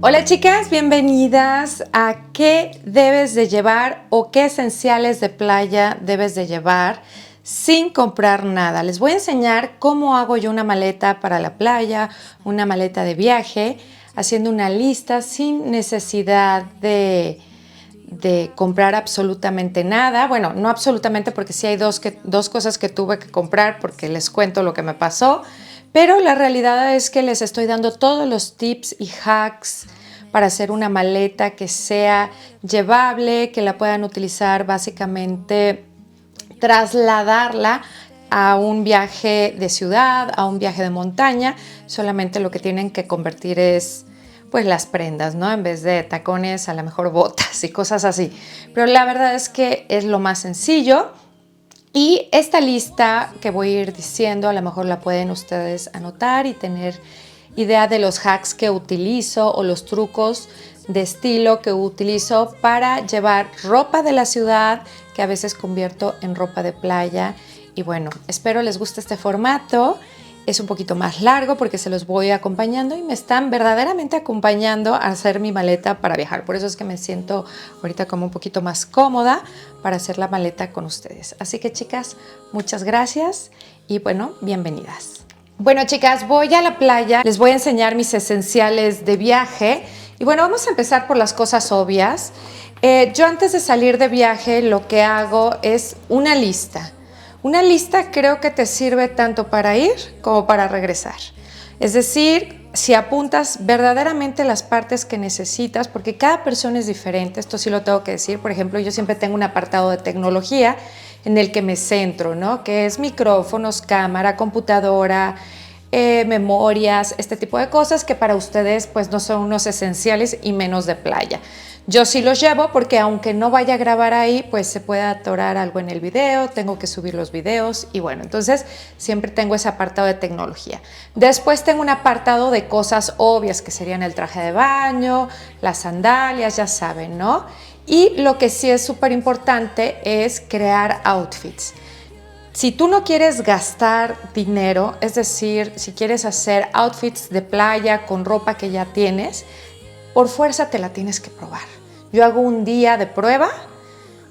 Hola chicas, bienvenidas a qué debes de llevar o qué esenciales de playa debes de llevar sin comprar nada. Les voy a enseñar cómo hago yo una maleta para la playa, una maleta de viaje, haciendo una lista sin necesidad de comprar absolutamente nada. Bueno, no absolutamente, porque sí hay dos cosas que tuve que comprar porque les cuento lo que me pasó. Pero la realidad es que les estoy dando todos los tips y hacks para hacer una maleta que sea llevable, que la puedan utilizar básicamente, trasladarla a un viaje de ciudad, a un viaje de montaña. Solamente lo que tienen que convertir es pues las prendas, ¿no? En vez de tacones, a lo mejor botas y cosas así. Pero la verdad es que es lo más sencillo. Y esta lista que voy a ir diciendo, a lo mejor la pueden ustedes anotar y tener idea de los hacks que utilizo o los trucos de estilo que utilizo para llevar ropa de la ciudad que a veces convierto en ropa de playa. Y bueno, espero les guste este formato. Es un poquito más largo porque se los voy acompañando y me están verdaderamente acompañando a hacer mi maleta para viajar. Por eso es que me siento ahorita como un poquito más cómoda para hacer la maleta con ustedes. Así que chicas, muchas gracias y bueno, bienvenidas. Bueno chicas, voy a la playa, les voy a enseñar mis esenciales de viaje y bueno, vamos a empezar por las cosas obvias. Yo antes de salir de viaje lo que hago es una lista. Una lista creo que te sirve tanto para ir como para regresar. Es decir, si apuntas verdaderamente las partes que necesitas, porque cada persona es diferente, esto sí lo tengo que decir. Por ejemplo, yo siempre tengo un apartado de tecnología en el que me centro, ¿no? Que es micrófonos, cámara, computadora, memorias, este tipo de cosas que para ustedes pues no son unos esenciales y menos de playa. Yo sí los llevo porque aunque no vaya a grabar ahí, pues se puede atorar algo en el video, tengo que subir los videos y bueno, entonces siempre tengo ese apartado de tecnología. Después tengo un apartado de cosas obvias que serían el traje de baño, las sandalias, ya saben, ¿no? Y lo que sí es súper importante es crear outfits. Si tú no quieres gastar dinero, es decir, si quieres hacer outfits de playa con ropa que ya tienes, por fuerza te la tienes que probar. Yo hago un día de prueba,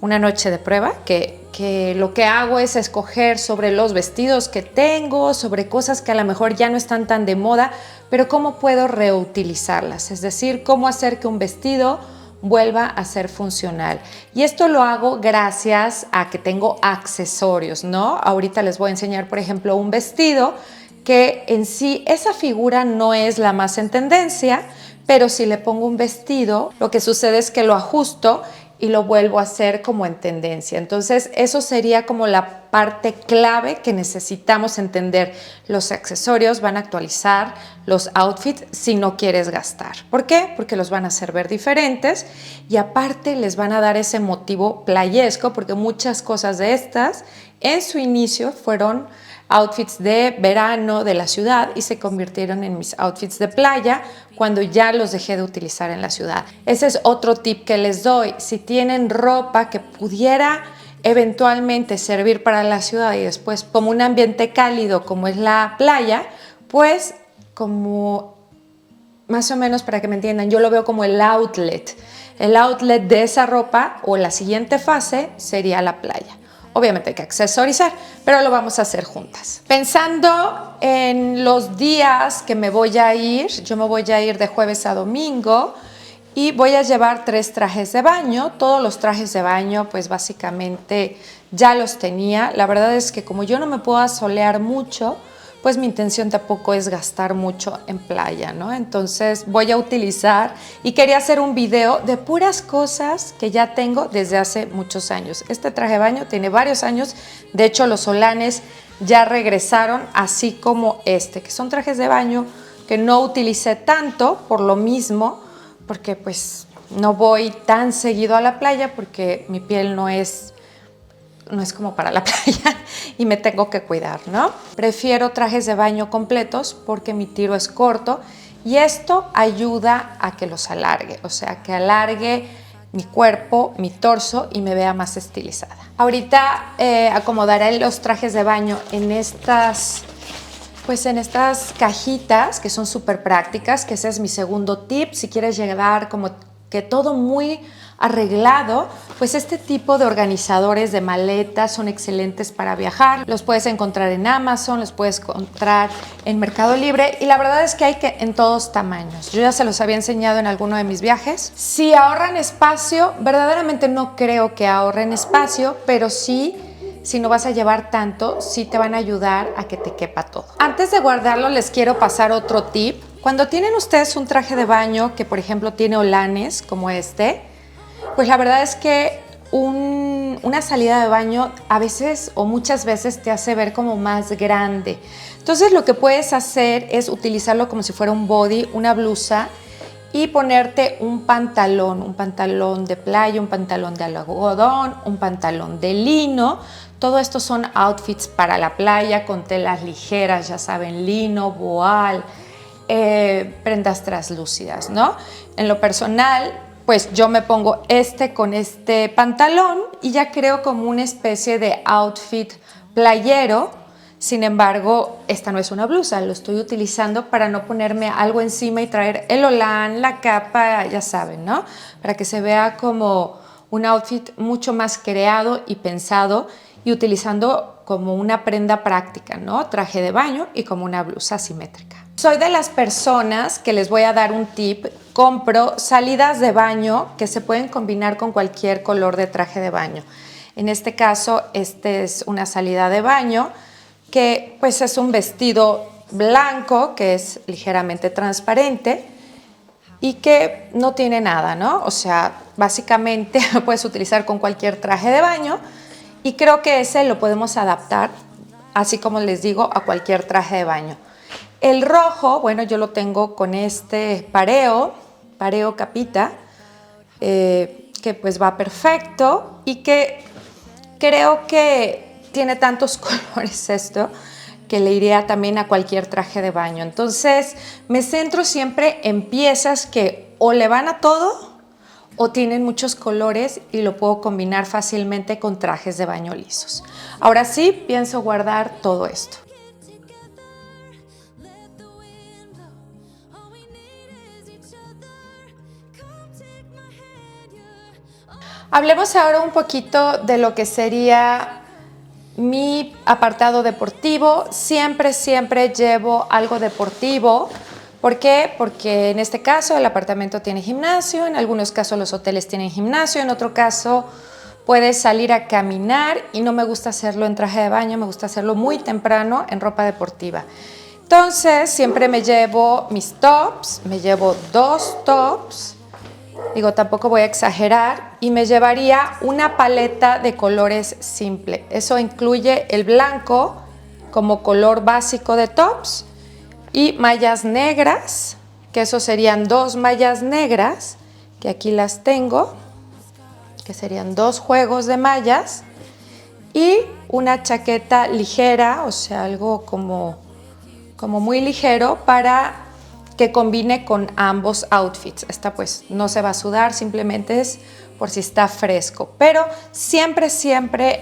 una noche de prueba, que lo que hago es escoger sobre los vestidos que tengo, sobre cosas que a lo mejor ya no están tan de moda, pero cómo puedo reutilizarlas, es decir, cómo hacer que un vestido vuelva a ser funcional. Y esto lo hago gracias a que tengo accesorios, ¿no? Ahorita les voy a enseñar, por ejemplo, un vestido que en sí esa figura no es la más en tendencia, pero si le pongo un vestido, lo que sucede es que lo ajusto y lo vuelvo a hacer como en tendencia. Entonces, eso sería como la parte clave que necesitamos entender. Los accesorios van a actualizar los outfits si no quieres gastar. ¿Por qué? Porque los van a hacer ver diferentes y aparte les van a dar ese motivo playesco, porque muchas cosas de estas en su inicio fueron outfits de verano de la ciudad y se convirtieron en mis outfits de playa cuando ya los dejé de utilizar en la ciudad. Ese es otro tip que les doy. Si tienen ropa que pudiera eventualmente servir para la ciudad y después como un ambiente cálido como es la playa, pues como más o menos para que me entiendan, yo lo veo como el outlet. El outlet de esa ropa o la siguiente fase sería la playa. Obviamente hay que accesorizar, pero lo vamos a hacer juntas. Pensando en los días que me voy a ir, yo me voy a ir de jueves a domingo y voy a llevar 3 trajes de baño. Todos los trajes de baño, pues básicamente ya los tenía. La verdad es que como yo no me puedo asolear mucho, pues mi intención tampoco es gastar mucho en playa, ¿no? Entonces voy a utilizar y quería hacer un video de puras cosas que ya tengo desde hace muchos años. Este traje de baño tiene varios años, de hecho los solanes ya regresaron, así como este, que son trajes de baño que no utilicé tanto por lo mismo, porque pues no voy tan seguido a la playa porque mi piel no es como para la playa y me tengo que cuidar, ¿no? Prefiero trajes de baño completos porque mi tiro es corto y esto ayuda a que los alargue, o sea, que alargue mi cuerpo, mi torso y me vea más estilizada. Ahorita acomodaré los trajes de baño en estas Pues en estas cajitas que son súper prácticas, que ese es mi segundo tip, si quieres llevar como que todo muy arreglado, pues este tipo de organizadores de maletas son excelentes para viajar. Los puedes encontrar en Amazon, los puedes encontrar en Mercado Libre y la verdad es que hay que en todos tamaños. Yo ya se los había enseñado en alguno de mis viajes. Si ahorran espacio, verdaderamente no creo que ahorren espacio, pero sí, si no vas a llevar tanto, sí te van a ayudar a que te quepa todo. Antes de guardarlo, les quiero pasar otro tip. Cuando tienen ustedes un traje de baño que, por ejemplo, tiene olanes como este, pues la verdad es que una salida de baño a veces o muchas veces te hace ver como más grande. Entonces lo que puedes hacer es utilizarlo como si fuera un body, una blusa, y ponerte un pantalón de playa, un pantalón de algodón, un pantalón de lino. Todo esto son outfits para la playa con telas ligeras, ya saben, lino, voal, prendas translúcidas, ¿no? En lo personal, pues yo me pongo con este pantalón y ya creo como una especie de outfit playero. Sin embargo, esta no es una blusa, lo estoy utilizando para no ponerme algo encima y traer el olán, la capa, ya saben, ¿no? Para que se vea como un outfit mucho más creado y pensado y utilizando como una prenda práctica, ¿no? Traje de baño y como una blusa simétrica. Soy de las personas que les voy a dar un tip. Compro salidas de baño que se pueden combinar con cualquier color de traje de baño. En este caso, este es una salida de baño que pues es un vestido blanco que es ligeramente transparente y que no tiene nada, ¿no? O sea, básicamente lo puedes utilizar con cualquier traje de baño y creo que ese lo podemos adaptar, así como les digo, a cualquier traje de baño. El rojo, bueno, yo lo tengo con este pareo capita, que pues va perfecto y que creo que tiene tantos colores esto que le iría también a cualquier traje de baño. Entonces me centro siempre en piezas que o le van a todo o tienen muchos colores y lo puedo combinar fácilmente con trajes de baño lisos. Ahora sí, pienso guardar todo esto. Hablemos ahora un poquito de lo que sería mi apartado deportivo. Siempre llevo algo deportivo. ¿Por qué? Porque en este caso el apartamento tiene gimnasio, en algunos casos los hoteles tienen gimnasio, en otro caso puedes salir a caminar y no me gusta hacerlo en traje de baño, me gusta hacerlo muy temprano en ropa deportiva. Entonces siempre me llevo mis tops, me llevo 2 tops. Digo, tampoco voy a exagerar y me llevaría una paleta de colores simple. Eso incluye el blanco como color básico de tops y mallas negras, que eso serían 2 mallas negras, que aquí las tengo, que serían 2 juegos de mallas y una chaqueta ligera, o sea, algo como muy ligero para que combine con ambos outfits. Esta pues no se va a sudar, simplemente es por si está fresco. Pero siempre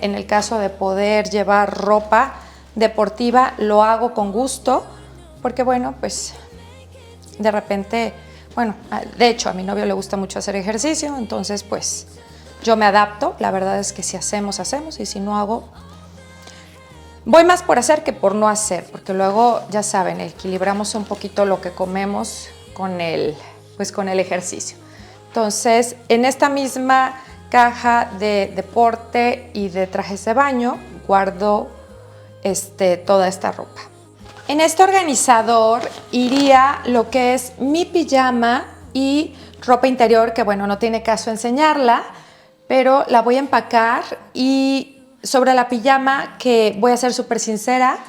en el caso de poder llevar ropa deportiva, lo hago con gusto, porque bueno, pues de repente, bueno, de hecho a mi novio le gusta mucho hacer ejercicio, entonces pues yo me adapto. La verdad es que si hacemos, y si no hago, voy más por hacer que por no hacer, porque luego, ya saben, equilibramos un poquito lo que comemos con el ejercicio. Entonces, en esta misma caja de deporte y de trajes de baño, guardo toda esta ropa. En este organizador iría lo que es mi pijama y ropa interior, que bueno, no tiene caso enseñarla, pero la voy a empacar. Y sobre la pijama, que voy a ser súper sincera,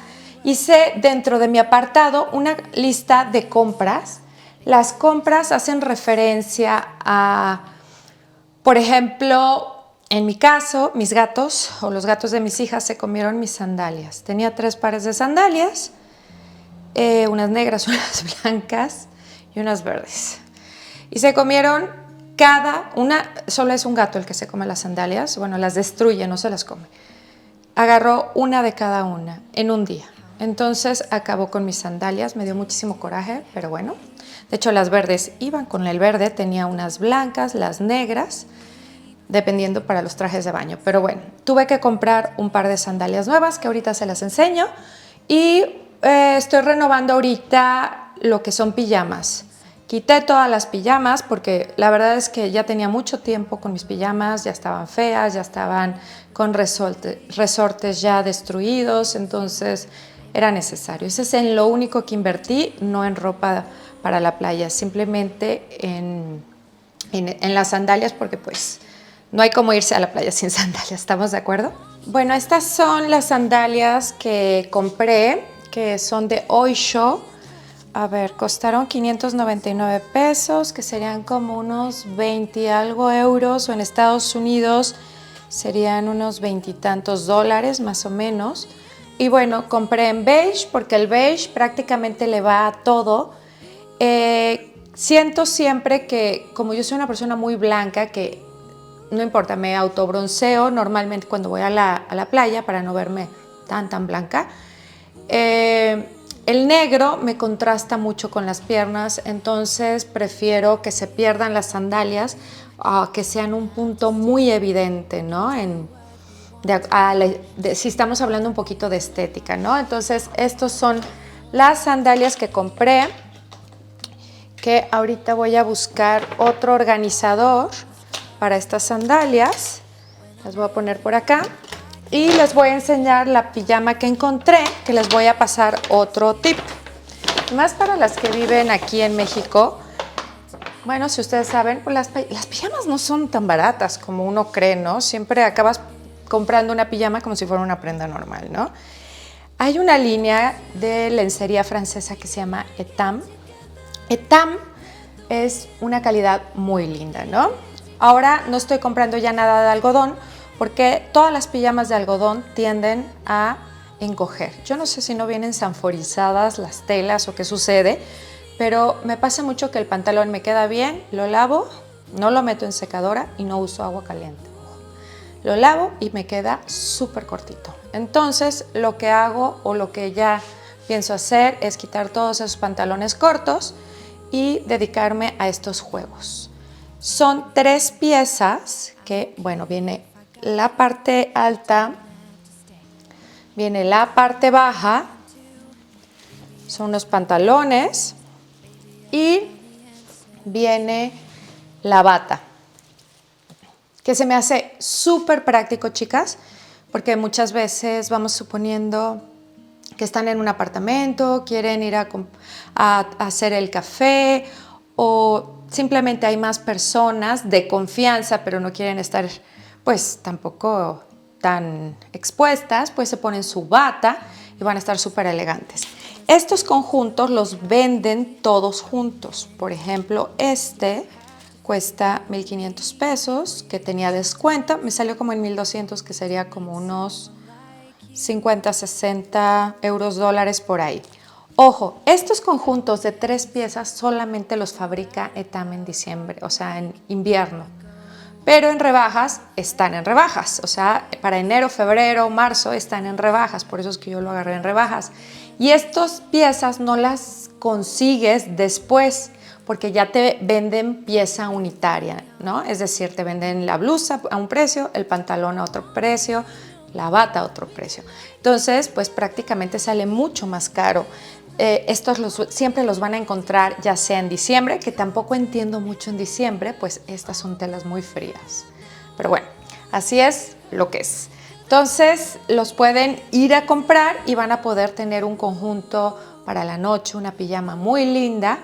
hice dentro de mi apartado una lista de compras. Las compras hacen referencia a, por ejemplo, en mi caso, mis gatos o los gatos de mis hijas se comieron mis sandalias. Tenía 3 pares de sandalias, unas negras, unas blancas y unas verdes. Y se comieron cada una, solo es un gato el que se come las sandalias, bueno, las destruye, no se las come. Agarró una de cada una en un día. Entonces acabó con mis sandalias, me dio muchísimo coraje, pero bueno. De hecho, las verdes iban con el verde, tenía unas blancas, las negras, dependiendo para los trajes de baño. Pero bueno, tuve que comprar un par de sandalias nuevas que ahorita se las enseño y estoy renovando ahorita lo que son pijamas. Quité todas las pijamas porque la verdad es que ya tenía mucho tiempo con mis pijamas, ya estaban feas, ya estaban con resortes ya destruidos, entonces era necesario. Ese es en lo único que invertí, no en ropa para la playa, simplemente en las sandalias porque pues no hay como irse a la playa sin sandalias, ¿estamos de acuerdo? Bueno, estas son las sandalias que compré, que son de Oysho. A ver, costaron 599 pesos, que serían como unos 20 y algo euros, o en Estados Unidos serían unos 20 y tantos dólares más o menos. Y bueno, compré en beige porque el beige prácticamente le va a todo. Siento siempre que, como yo soy una persona muy blanca, que no importa, me autobronceo normalmente cuando voy a la playa para no verme tan blanca. El negro me contrasta mucho con las piernas, entonces prefiero que se pierdan las sandalias a que sean un punto muy evidente, ¿no? Si estamos hablando un poquito de estética, ¿no? Entonces, estos son las sandalias que compré, que ahorita voy a buscar otro organizador para estas sandalias. Las voy a poner por acá. Y les voy a enseñar la pijama que encontré, que les voy a pasar otro tip. Más para las que viven aquí en México. Bueno, si ustedes saben, pues las pijamas no son tan baratas como uno cree, ¿no? Siempre acabas comprando una pijama como si fuera una prenda normal, ¿no? Hay una línea de lencería francesa que se llama Etam. Etam es una calidad muy linda, ¿no? Ahora no estoy comprando ya nada de algodón, porque todas las pijamas de algodón tienden a encoger. Yo no sé si no vienen sanforizadas las telas o qué sucede, pero me pasa mucho que el pantalón me queda bien, lo lavo, no lo meto en secadora y no uso agua caliente. Lo lavo y me queda súper cortito. Entonces, lo que hago o lo que ya pienso hacer es quitar todos esos pantalones cortos y dedicarme a estos juegos. Son 3 piezas que, bueno, viene la parte alta, viene la parte baja, son unos pantalones y viene la bata, que se me hace súper práctico, chicas, porque muchas veces vamos suponiendo que están en un apartamento, quieren ir a hacer el café o simplemente hay más personas de confianza, pero no quieren estar pues tampoco tan expuestas, pues se ponen su bata y van a estar súper elegantes. Estos conjuntos los venden todos juntos. Por ejemplo, este cuesta 1,500 pesos, que tenía descuento, me salió como en 1,200, que sería como unos 50, 60 euros, dólares por ahí. Ojo, estos conjuntos de 3 piezas solamente los fabrica Etam en diciembre, o sea, en invierno. Pero en rebajas están en rebajas, o sea, para enero, febrero, marzo están en rebajas, por eso es que yo lo agarré en rebajas. Y estas piezas no las consigues después, porque ya te venden pieza unitaria, ¿no? Es decir, te venden la blusa a un precio, el pantalón a otro precio, la bata a otro precio. Entonces, pues prácticamente sale mucho más caro. Estos siempre los van a encontrar ya sea en diciembre, que tampoco entiendo mucho en diciembre, pues estas son telas muy frías. Pero bueno, así es lo que es. Entonces los pueden ir a comprar y van a poder tener un conjunto para la noche, una pijama muy linda,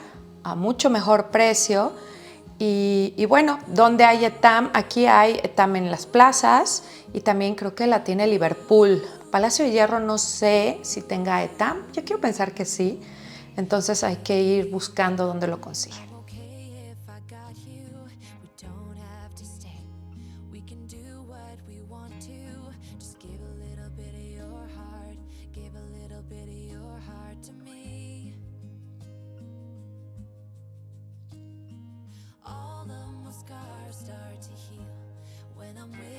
a mucho mejor precio. Y bueno, ¿dónde hay Etam? Aquí hay Etam en las plazas y también creo que la tiene Liverpool. Palacio de Hierro no sé si tenga Etam, yo quiero pensar que sí, entonces hay que ir buscando dónde lo consiguen.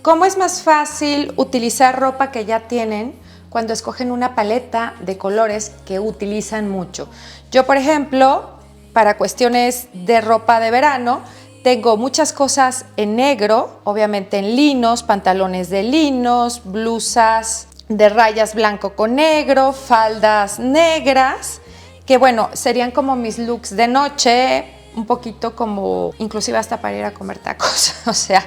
¿Cómo es más fácil utilizar ropa que ya tienen? cuando escogen una paleta de colores que utilizan mucho. Yo, por ejemplo, para cuestiones de ropa de verano, tengo muchas cosas en negro, obviamente en linos, pantalones de linos, blusas de rayas blanco con negro, faldas negras, que bueno, serían como mis looks de noche, un poquito como, inclusive hasta para ir a comer tacos, o sea,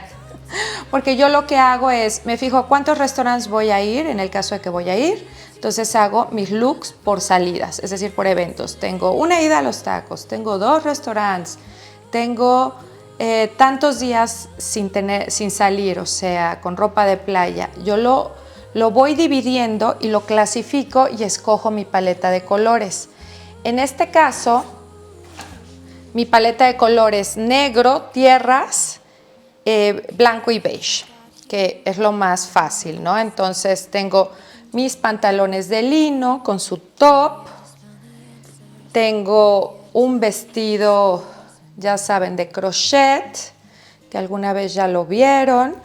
porque yo lo que hago es, me fijo cuántos restaurantes voy a ir, en el caso de que voy a ir, entonces hago mis looks por salidas, es decir, por eventos. Tengo una ida a los tacos, tengo 2 restaurantes, tengo tantos días sin salir, o sea, con ropa de playa. Yo lo voy dividiendo y lo clasifico y escojo mi paleta de colores. En este caso, mi paleta de colores negro, tierras, blanco y beige, que es lo más fácil, ¿no? Entonces tengo mis pantalones de lino con su top, tengo un vestido, ya saben, de crochet, que alguna vez ya lo vieron,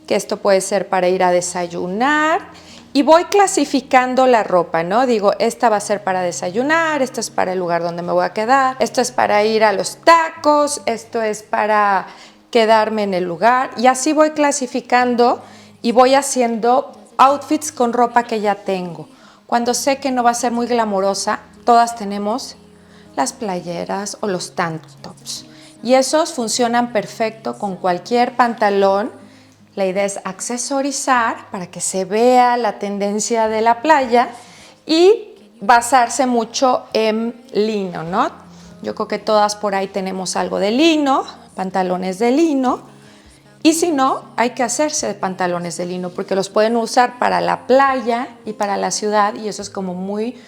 que esto puede ser para ir a desayunar, y voy clasificando la ropa, ¿no? Digo, esta va a ser para desayunar, esto es para el lugar donde me voy a quedar, esto es para ir a los tacos, esto es para quedarme en el lugar, y así voy clasificando y voy haciendo outfits con ropa que ya tengo. Cuando sé que no va a ser muy glamorosa, todas tenemos las playeras o los tank tops, y esos funcionan perfecto con cualquier pantalón. La idea es accesorizar para que se vea la tendencia de la playa y basarse mucho en lino, ¿no? Yo creo que todas por ahí tenemos algo de lino, pantalones de lino, y si no, hay que hacerse de pantalones de lino porque los pueden usar para la playa y para la ciudad, y eso es como muy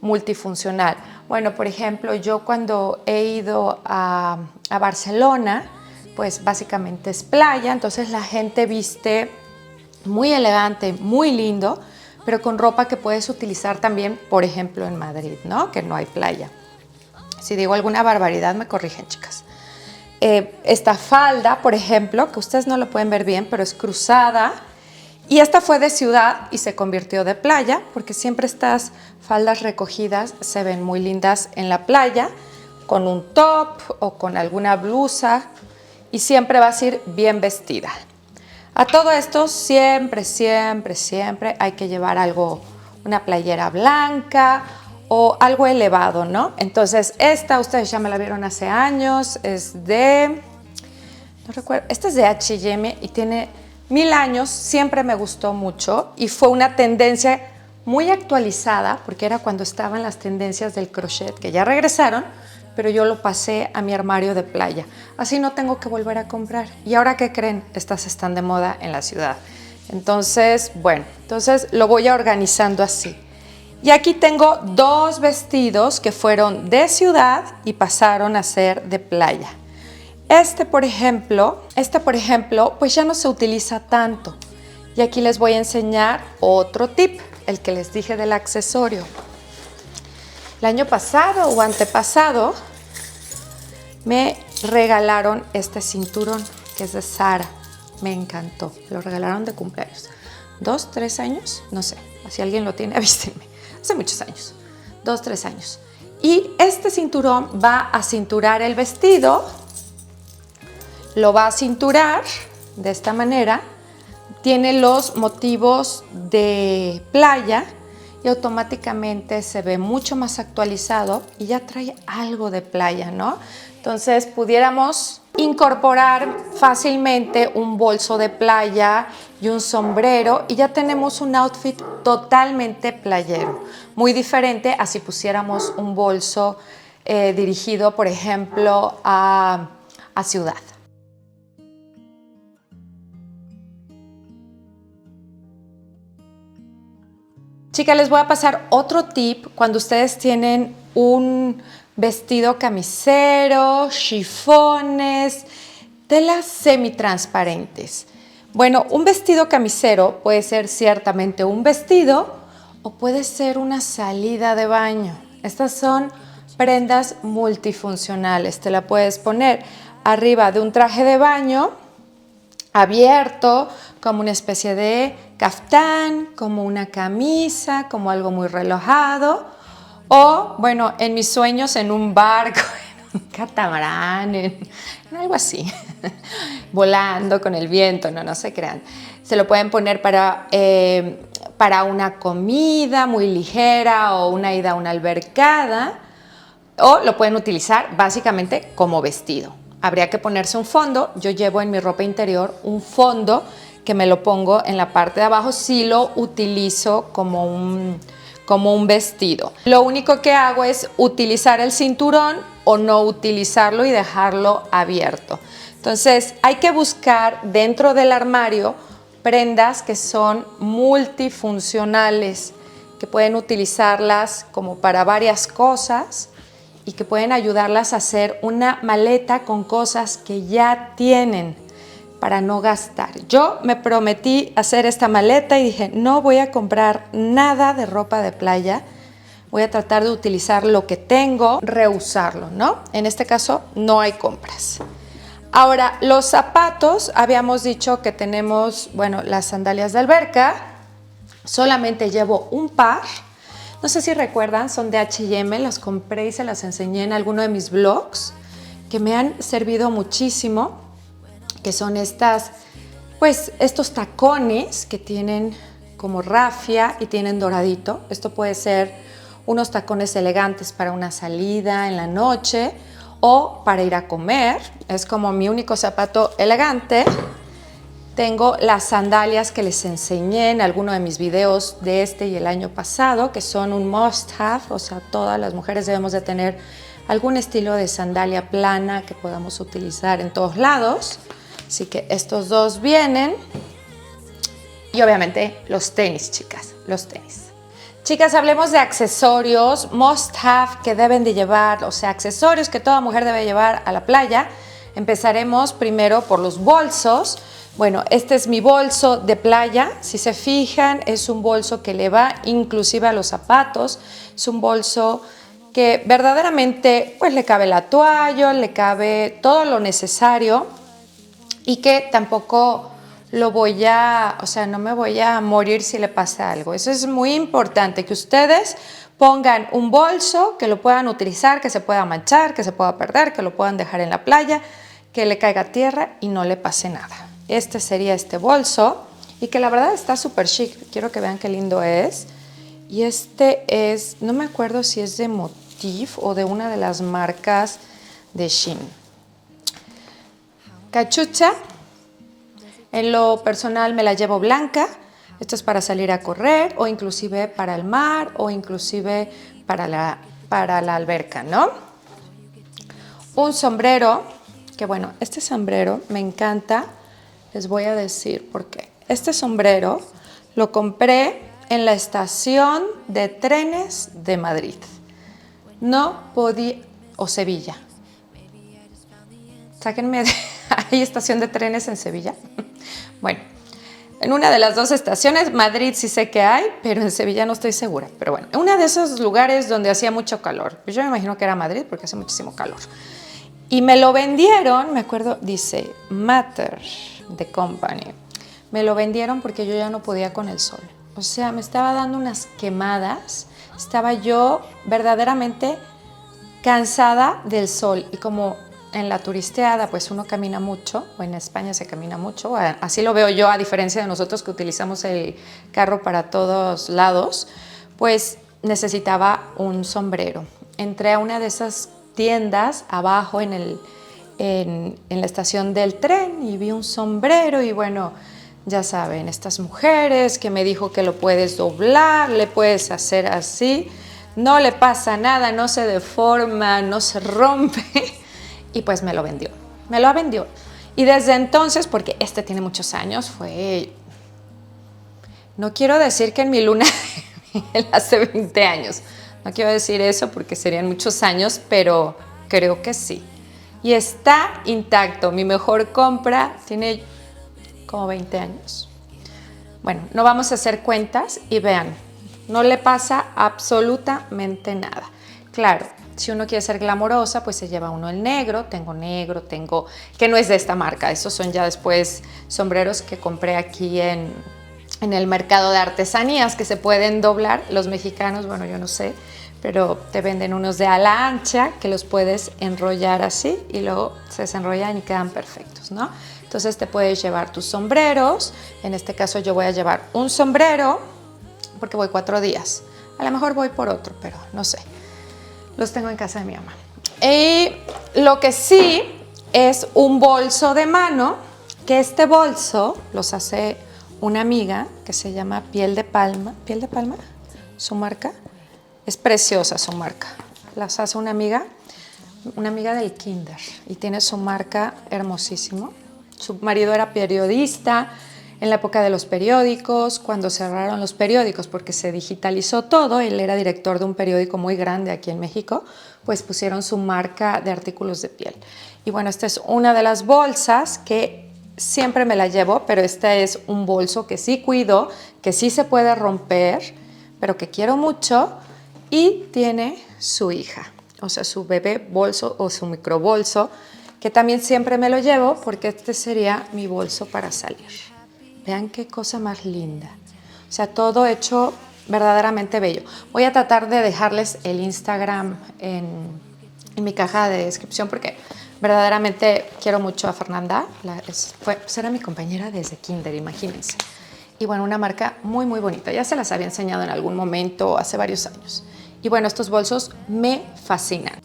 multifuncional. Bueno, por ejemplo, yo cuando he ido a Barcelona, pues básicamente es playa, entonces la gente viste muy elegante, muy lindo, pero con ropa que puedes utilizar también, por ejemplo, en Madrid, ¿no? Que no hay playa. Si digo alguna barbaridad, me corrigen, chicas. Esta falda, por ejemplo, que ustedes no lo pueden ver bien, pero es cruzada, y esta fue de ciudad y se convirtió de playa, porque siempre estas faldas recogidas se ven muy lindas en la playa, con un top o con alguna blusa, y siempre vas a ir bien vestida. A todo esto siempre, siempre, siempre hay que llevar algo, una playera blanca o algo elevado, ¿no? Entonces esta ustedes ya me la vieron hace años, es de, no recuerdo, esta es de H&M y tiene 1000 años, siempre me gustó mucho y fue una tendencia muy actualizada porque era cuando estaban las tendencias del crochet que ya regresaron, pero yo lo pasé a mi armario de playa. Así no tengo que volver a comprar. ¿Y ahora qué creen? Estas están de moda en la ciudad. Entonces, bueno, entonces lo voy a organizando así. Y aquí tengo 2 vestidos que fueron de ciudad y pasaron a ser de playa. Este, por ejemplo, pues ya no se utiliza tanto. Y aquí les voy a enseñar otro tip, el que les dije del accesorio. El año pasado o antepasado me regalaron este cinturón que es de Zara. Me encantó. Lo regalaron de cumpleaños. 2, 3 años, no sé. Si alguien lo tiene, avísenme. Hace muchos años. 2, 3 años. Y este cinturón va a cinturar el vestido. Lo va a cinturar de esta manera. Tiene los motivos de playa y automáticamente se ve mucho más actualizado y ya trae algo de playa, ¿no? Entonces pudiéramos incorporar fácilmente un bolso de playa y un sombrero y ya tenemos un outfit totalmente playero, muy diferente a si pusiéramos un bolso dirigido, por ejemplo, a ciudad. Chicas, les voy a pasar otro tip cuando ustedes tienen un vestido camisero, chifones, telas semitransparentes. Bueno, un vestido camisero puede ser ciertamente un vestido o puede ser una salida de baño. Estas son prendas multifuncionales. Te la puedes poner arriba de un traje de baño, abierto, como una especie de caftán, como una camisa, como algo muy relajado. O, bueno, en mis sueños en un barco, en un catamarán, en algo así, volando con el viento, no se crean. Se lo pueden poner para una comida muy ligera o una ida a una albercada, o lo pueden utilizar básicamente como vestido. Habría que ponerse un fondo. Yo llevo en mi ropa interior un fondo que me lo pongo en la parte de abajo si lo utilizo como un vestido. Lo único que hago es utilizar el cinturón o no utilizarlo y dejarlo abierto. Entonces hay que buscar dentro del armario prendas que son multifuncionales, que pueden utilizarlas como para varias cosas y que pueden ayudarlas a hacer una maleta con cosas que ya tienen para no gastar. Yo me prometí hacer esta maleta y dije, no voy a comprar nada de ropa de playa, voy a tratar de utilizar lo que tengo, reusarlo, ¿no? En este caso no hay compras. Ahora, los zapatos, habíamos dicho que tenemos, bueno, las sandalias de alberca, solamente llevo un par. No sé si recuerdan, son de H&M, las compré y se las enseñé en alguno de mis vlogs, que me han servido muchísimo, que son estos tacones que tienen como rafia y tienen doradito. Esto puede ser unos tacones elegantes para una salida en la noche o para ir a comer. Es como mi único zapato elegante. Tengo las sandalias que les enseñé en alguno de mis videos de este y el año pasado, que son un must have, o sea, todas las mujeres debemos de tener algún estilo de sandalia plana que podamos utilizar en todos lados. Así que estos dos vienen. Y obviamente los tenis, chicas, los tenis. Chicas, hablemos de accesorios must have que deben de llevar, o sea, accesorios que toda mujer debe llevar a la playa. Empezaremos primero por los bolsos. Bueno, este es mi bolso de playa. Si se fijan, es un bolso que le va inclusive a los zapatos. Es un bolso que verdaderamente pues le cabe la toalla, le cabe todo lo necesario y que tampoco no me voy a morir si le pasa algo. Eso es muy importante, que ustedes pongan un bolso que lo puedan utilizar, que se pueda manchar, que se pueda perder, que lo puedan dejar en la playa, que le caiga tierra y no le pase nada. Este sería este bolso y que la verdad está súper chic. Quiero que vean qué lindo es. Y este es, no me acuerdo si es de Motif o de una de las marcas de Shein. Cachucha. En lo personal me la llevo blanca. Esto es para salir a correr o inclusive para el mar o inclusive para la alberca, ¿no? Un sombrero, que bueno, este sombrero me encanta. Les voy a decir por qué. Este sombrero lo compré en la estación de trenes de Madrid. O Sevilla. Sáquenme de... ¿Hay estación de trenes en Sevilla? Bueno, en una de las dos estaciones, Madrid sí sé que hay, pero en Sevilla no estoy segura. Pero bueno, en uno de esos lugares donde hacía mucho calor. Pues yo me imagino que era Madrid porque hace muchísimo calor. Y me lo vendieron, me acuerdo, dice Matter the Company. Me lo vendieron porque yo ya no podía con el sol. O sea, me estaba dando unas quemadas. Estaba yo verdaderamente cansada del sol. Y como en la turisteada, pues uno camina mucho, o en España se camina mucho, así lo veo yo, a diferencia de nosotros que utilizamos el carro para todos lados, pues necesitaba un sombrero. Entré a una de esas tiendas abajo en la estación del tren y vi un sombrero y bueno, ya saben, estas mujeres que me dijo que lo puedes doblar, le puedes hacer así, no le pasa nada, no se deforma, no se rompe. Y pues me lo vendió, me lo vendió. Y desde entonces, porque este tiene muchos años, no quiero decir que en mi luna de miel hace 20 años, no quiero decir eso porque serían muchos años, pero creo que sí. Y está intacto, mi mejor compra tiene como 20 años. Bueno, no vamos a hacer cuentas y vean, no le pasa absolutamente nada. Claro, Si uno quiere ser glamorosa, pues se lleva uno el negro, tengo, que no es de esta marca, estos son ya después sombreros que compré aquí en el mercado de artesanías que se pueden doblar. Los mexicanos, bueno, yo no sé, pero te venden unos de ala ancha que los puedes enrollar así y luego se desenrollan y quedan perfectos, ¿no? Entonces te puedes llevar tus sombreros. En este caso yo voy a llevar un sombrero porque voy 4 días. A lo mejor voy por otro, pero no sé. Los tengo en casa de mi mamá. Y lo que sí es un bolso de mano, que este bolso los hace una amiga que se llama Piel de Palma. ¿Piel de Palma? Su marca. Es preciosa su marca. Las hace una amiga del kinder y tiene su marca hermosísimo. Su marido era periodista en la época de los periódicos, cuando cerraron los periódicos porque se digitalizó todo. Él era director de un periódico muy grande aquí en México, pues pusieron su marca de artículos de piel. Y bueno, esta es una de las bolsas que siempre me la llevo, pero este es un bolso que sí cuido, que sí se puede romper, pero que quiero mucho, y tiene su hija, o sea, su bebé bolso o su microbolso, que también siempre me lo llevo porque este sería mi bolso para salir. Vean qué cosa más linda. O sea, todo hecho verdaderamente bello. Voy a tratar de dejarles el Instagram en mi caja de descripción porque verdaderamente quiero mucho a Fernanda. Pues era mi compañera desde kinder, imagínense. Y bueno, una marca muy, muy bonita. Ya se las había enseñado en algún momento, hace varios años. Y bueno, estos bolsos me fascinan.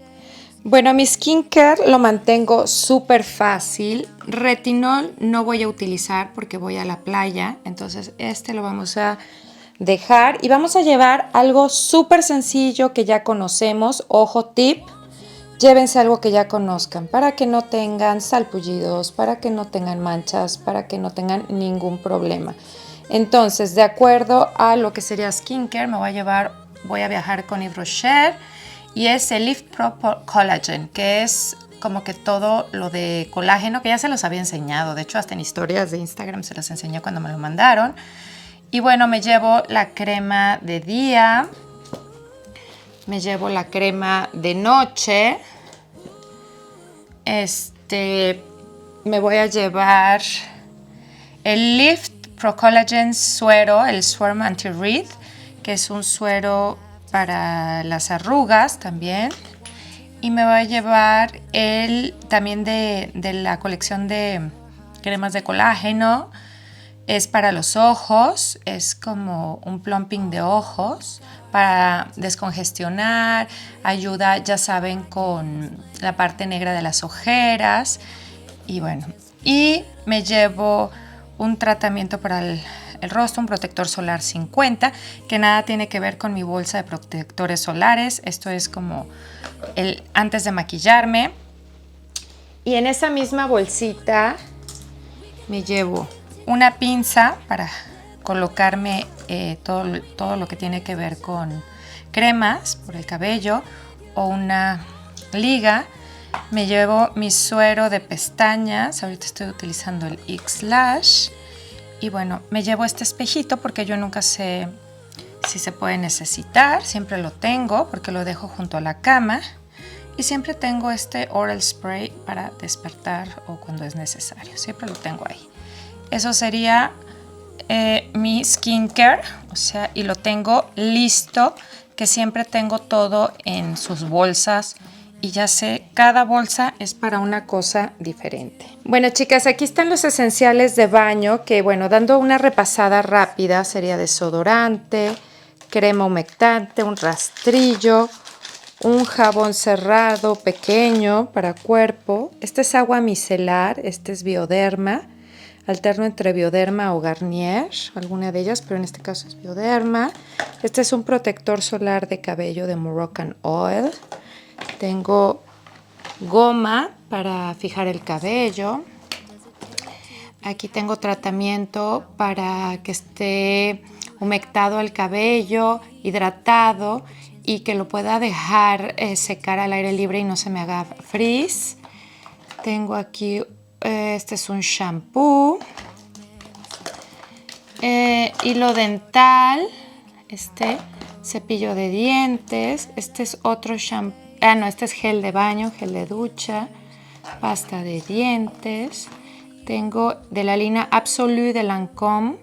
Bueno, mi skincare lo mantengo súper fácil. Retinol no voy a utilizar porque voy a la playa. Entonces este lo vamos a dejar. Y vamos a llevar algo súper sencillo que ya conocemos. Ojo tip. Llévense algo que ya conozcan para que no tengan salpullidos, para que no tengan manchas, para que no tengan ningún problema. Entonces, de acuerdo a lo que sería skincare, voy a viajar con Yves Rocher y es el Lift Pro Collagen, que es como que todo lo de colágeno, que ya se los había enseñado. De hecho, hasta en historias de Instagram se los enseñé cuando me lo mandaron. Y bueno, me llevo la crema de día, me llevo la crema de noche. Me voy a llevar el Lift Pro Collagen suero, el Suero Anti-Wrinkle, que es un suero para las arrugas también. Y me voy a llevar también de la colección de cremas de colágeno. Es para los ojos, es como un plumping de ojos para descongestionar, ayuda, ya saben, con la parte negra de las ojeras. Y bueno, y me llevo un tratamiento para el rostro, un protector solar 50, que nada tiene que ver con mi bolsa de protectores solares. Esto es como antes de maquillarme. Y en esa misma bolsita me llevo una pinza para colocarme todo lo que tiene que ver con cremas por el cabello, o una liga. Me llevo mi suero de pestañas, ahorita estoy utilizando el X-Lash. Y bueno, me llevo este espejito porque yo nunca sé si se puede necesitar, siempre lo tengo porque lo dejo junto a la cama. Y siempre tengo este oral spray para despertar o cuando es necesario, siempre lo tengo ahí. Eso sería mi skincare, o sea, y lo tengo listo, que siempre tengo todo en sus bolsas. Y ya sé, cada bolsa es para una cosa diferente. Bueno, chicas, aquí están los esenciales de baño, que bueno, dando una repasada rápida, sería desodorante, crema humectante, un rastrillo, un jabón cerrado pequeño para cuerpo. Este es agua micelar, este es Bioderma. Alterno entre Bioderma o Garnier, alguna de ellas, pero en este caso es Bioderma. Este es un protector solar de cabello de Moroccan Oil. Tengo goma para fijar el cabello. Aquí tengo tratamiento para que esté humectado el cabello, hidratado y que lo pueda dejar secar al aire libre y no se me haga frizz. Tengo aquí, este es un shampoo, hilo dental, cepillo de dientes, este es otro shampoo. no, este es gel de baño, gel de ducha, pasta de dientes. Tengo de la línea Absolue de Lancôme.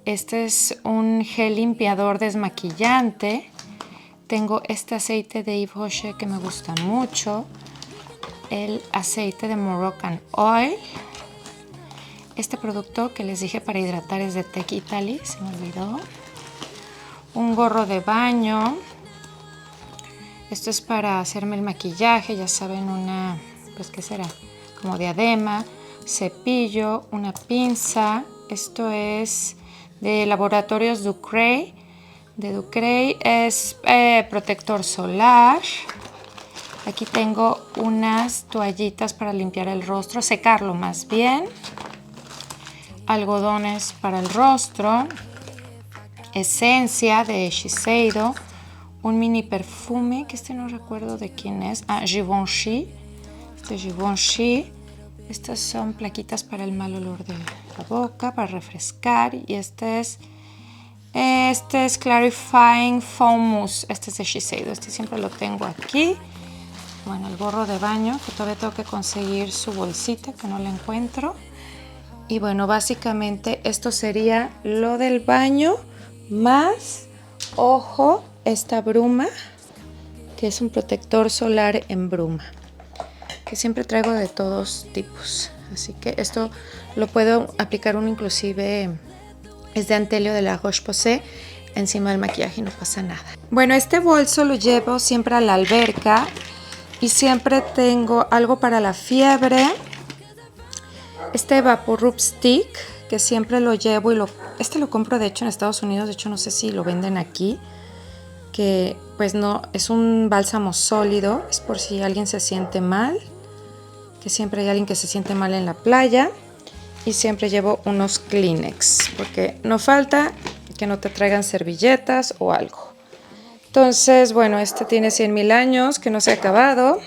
Este es un gel limpiador desmaquillante. Tengo este aceite de Yves Rocher que me gusta mucho. El aceite de Moroccan Oil. Este producto que les dije para hidratar es de Tech Italy, se me olvidó. Un gorro de baño. Esto es para hacerme el maquillaje, ya saben, una, pues ¿qué será? Como diadema, cepillo, una pinza. Esto es de Laboratorios Ducray. De Ducray es protector solar. Aquí tengo unas toallitas para limpiar el rostro, secarlo más bien. Algodones para el rostro. Esencia de Shiseido. Un mini perfume, que este no recuerdo de quién es. Givenchy. Este es Givenchy. Estas son plaquitas para el mal olor de la boca, para refrescar. Y este es Clarifying Foam Mousse. Este es de Shiseido. Este siempre lo tengo aquí. Bueno, el gorro de baño, que todavía tengo que conseguir su bolsita, que no la encuentro. Y bueno, básicamente esto sería lo del baño, más, ojo, esta bruma, que es un protector solar en bruma, que siempre traigo de todos tipos. Así que esto lo puedo aplicar uno, inclusive es de Antelio de la Roche-Posay, encima del maquillaje y no pasa nada. Bueno, este bolso lo llevo siempre a la alberca y siempre tengo algo para la fiebre. Este Vaporub Stick, que siempre lo llevo y este lo compro de hecho en Estados Unidos, de hecho no sé si lo venden aquí, que pues no, es un bálsamo sólido, es por si alguien se siente mal, que siempre hay alguien que se siente mal en la playa. Y siempre llevo unos Kleenex, porque no falta que no te traigan servilletas o algo. Entonces, bueno, este tiene 100,000 años, que no se ha acabado.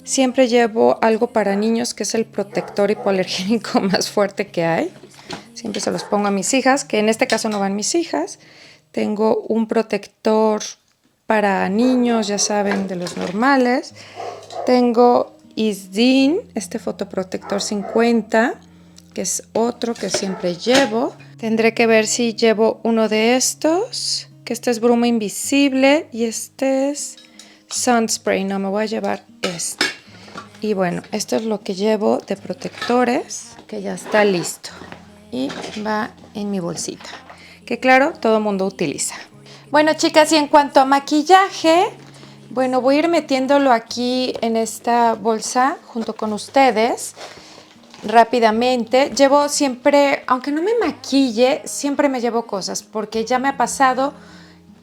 Siempre llevo algo para niños, que es el protector hipoalergénico más fuerte que hay. Siempre se los pongo a mis hijas, que en este caso no van mis hijas. Tengo un protector para niños, ya saben, de los normales. Tengo Isdin, este fotoprotector 50, que es otro que siempre llevo. Tendré que ver si llevo uno de estos, que este es bruma invisible y este es Sunspray. No, me voy a llevar este. Y bueno, esto es lo que llevo de protectores, que ya está listo. Y va en mi bolsita, que claro, todo el mundo utiliza. Bueno, chicas, y en cuanto a maquillaje, bueno, voy a ir metiéndolo aquí en esta bolsa junto con ustedes rápidamente. Llevo siempre, aunque no me maquille, siempre me llevo cosas, porque ya me ha pasado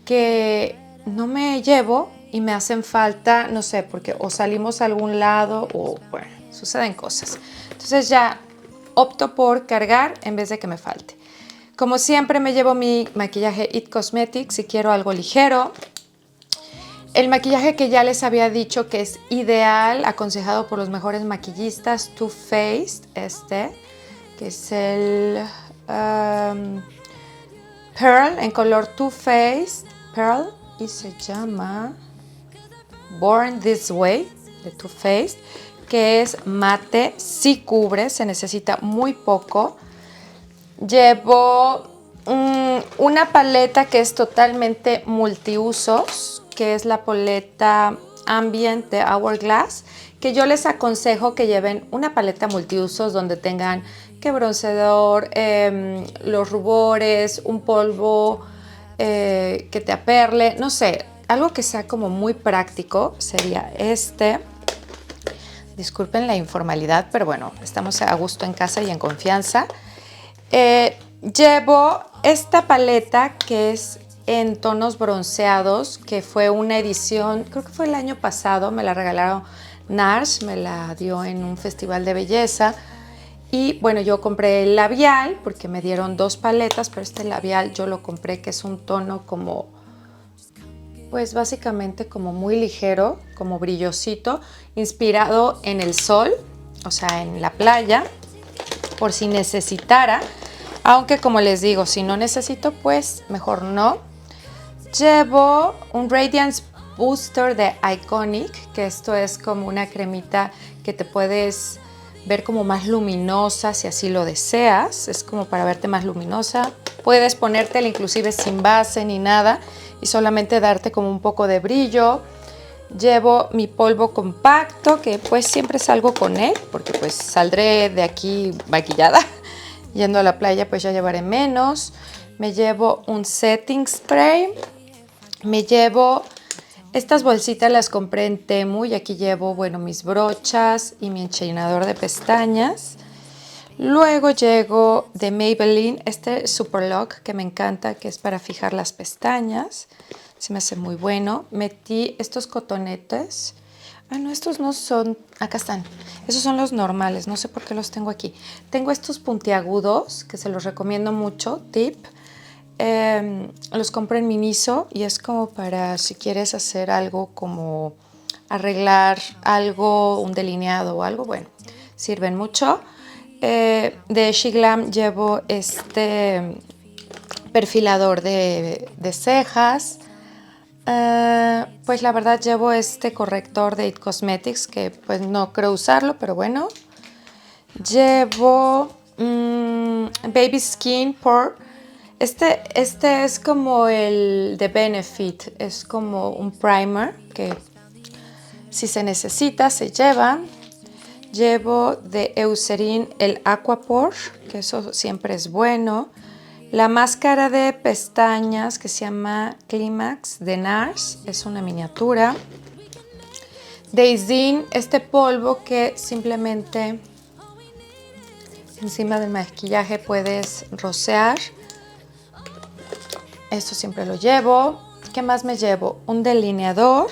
que no me llevo y me hacen falta, no sé, porque o salimos a algún lado o, bueno, suceden cosas. Entonces ya opto por cargar en vez de que me falte. Como siempre me llevo mi maquillaje It Cosmetics si quiero algo ligero. El maquillaje que ya les había dicho que es ideal, aconsejado por los mejores maquillistas, Too Faced, que es el Pearl, en color Too Faced Pearl, y se llama Born This Way, de Too Faced, que es mate, sí cubre, se necesita muy poco. Llevo una paleta que es totalmente multiusos, que es la paleta Ambient de Hourglass, que yo les aconsejo que lleven una paleta multiusos donde tengan que bronceador, los rubores, un polvo que te aperle, no sé, algo que sea como muy práctico sería este. Disculpen la informalidad, pero bueno, estamos a gusto en casa y en confianza. Llevo esta paleta que es en tonos bronceados, que fue una edición, creo que fue el año pasado, me la regalaron NARS, me la dio en un festival de belleza. Y bueno, yo compré el labial porque me dieron 2 paletas, pero este labial yo lo compré, que es un tono como, pues básicamente como muy ligero, como brillosito, inspirado en el sol, o sea, en la playa, por si necesitara. Aunque como les digo, si no necesito, pues mejor no. Llevo un Radiance Booster de Iconic, que esto es como una cremita que te puedes ver como más luminosa si así lo deseas. Es como para verte más luminosa. Puedes ponértela inclusive sin base ni nada y solamente darte como un poco de brillo. Llevo mi polvo compacto, que pues siempre salgo con él, porque pues saldré de aquí maquillada. Yendo a la playa pues ya llevaré menos. Me llevo un setting spray. Me llevo estas bolsitas, las compré en Temu y aquí llevo, bueno, mis brochas y mi encheinador de pestañas. Luego llego de Maybelline este Super Lock que me encanta, que es para fijar las pestañas. Se me hace muy bueno. Metí estos cotonetes. Ah, no, estos no son. Acá están. Esos son los normales. No sé por qué los tengo aquí. Tengo estos puntiagudos que se los recomiendo mucho. Tip. Los compré en Miniso y es como para si quieres hacer algo como arreglar algo, un delineado o algo. Bueno, sirven mucho. De She Glam llevo este perfilador de cejas. Pues la verdad llevo este corrector de It Cosmetics que pues no creo usarlo, pero bueno. Llevo Baby Skin Pore. Este es como el de Benefit, es como un primer que si se necesita se lleva. Llevo de Eucerin el Aquapore, que eso siempre es bueno. La máscara de pestañas que se llama Climax de NARS, es una miniatura. De Isdin, este polvo que simplemente encima del maquillaje puedes rociar. Esto siempre lo llevo. ¿Qué más me llevo? Un delineador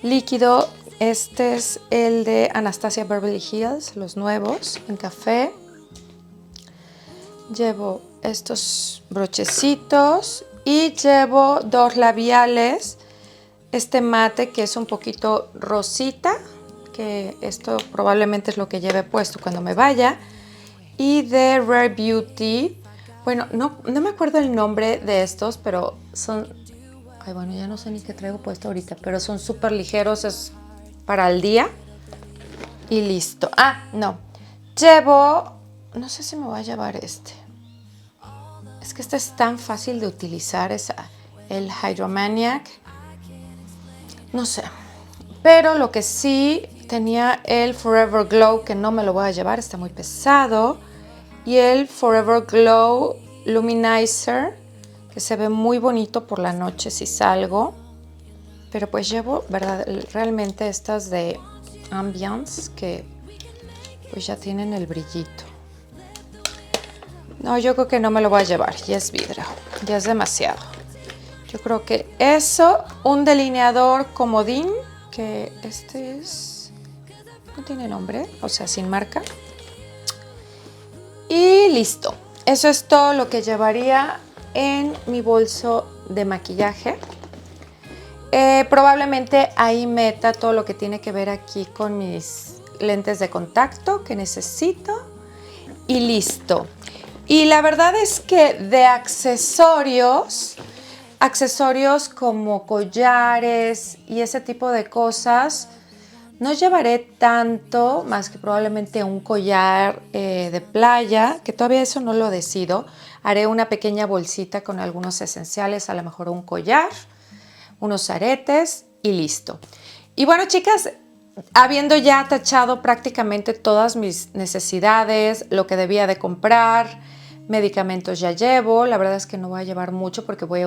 líquido. Este es el de Anastasia Beverly Hills, los nuevos, en café. Llevo estos brochecitos y llevo dos labiales. Este mate que es un poquito rosita, que esto probablemente es lo que lleve puesto cuando me vaya. Y de Rare Beauty. Bueno, no me acuerdo el nombre de estos, pero son... Ay, bueno, ya no sé ni qué traigo puesto ahorita, pero son súper ligeros, es para el día. Y listo. Ah, no. Llevo... No sé si me voy a llevar este. Es que este es tan fácil de utilizar, es el Hydromaniac. No sé. Pero lo que sí tenía el Forever Glow, que no me lo voy a llevar, está muy pesado. Y el Forever Glow Luminizer, que se ve muy bonito por la noche si salgo. Pero pues llevo, ¿verdad? Realmente estas de Ambiance, que pues ya tienen el brillito. No, yo creo que no me lo voy a llevar, ya es vidrio, ya es demasiado. Yo creo que eso, un delineador comodín, que este es... No tiene nombre, o sea, sin marca. Y listo. Eso es todo lo que llevaría en mi bolso de maquillaje. Probablemente ahí meta todo lo que tiene que ver aquí con mis lentes de contacto que necesito. Y listo. Y la verdad es que de accesorios como collares y ese tipo de cosas, no llevaré tanto, más que probablemente un collar de playa, que todavía eso no lo decido. Haré una pequeña bolsita con algunos esenciales, a lo mejor un collar, unos aretes y listo. Y bueno, chicas, habiendo ya tachado prácticamente todas mis necesidades, lo que debía de comprar, medicamentos ya llevo. La verdad es que no voy a llevar mucho porque voy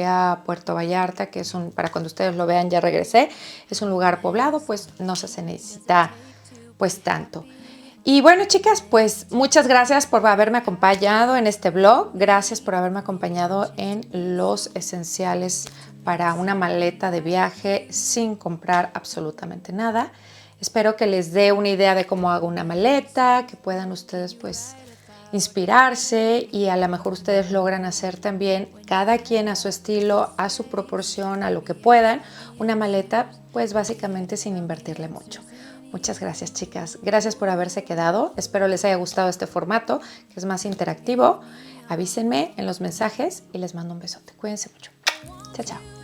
a Puerto Vallarta, que es para cuando ustedes lo vean ya regresé. Es un lugar poblado, pues no se necesita pues tanto. Y bueno, chicas, pues muchas gracias por haberme acompañado en este vlog. Gracias por haberme acompañado en los esenciales para una maleta de viaje sin comprar absolutamente nada. Espero que les dé una idea de cómo hago una maleta, que puedan ustedes pues inspirarse y a lo mejor ustedes logran hacer también, cada quien a su estilo, a su proporción, a lo que puedan, una maleta pues básicamente sin invertirle mucho. Muchas gracias, chicas. Gracias por haberse quedado. Espero les haya gustado este formato, que es más interactivo. Avísenme en los mensajes y les mando un besote. Cuídense mucho. Chao, chao.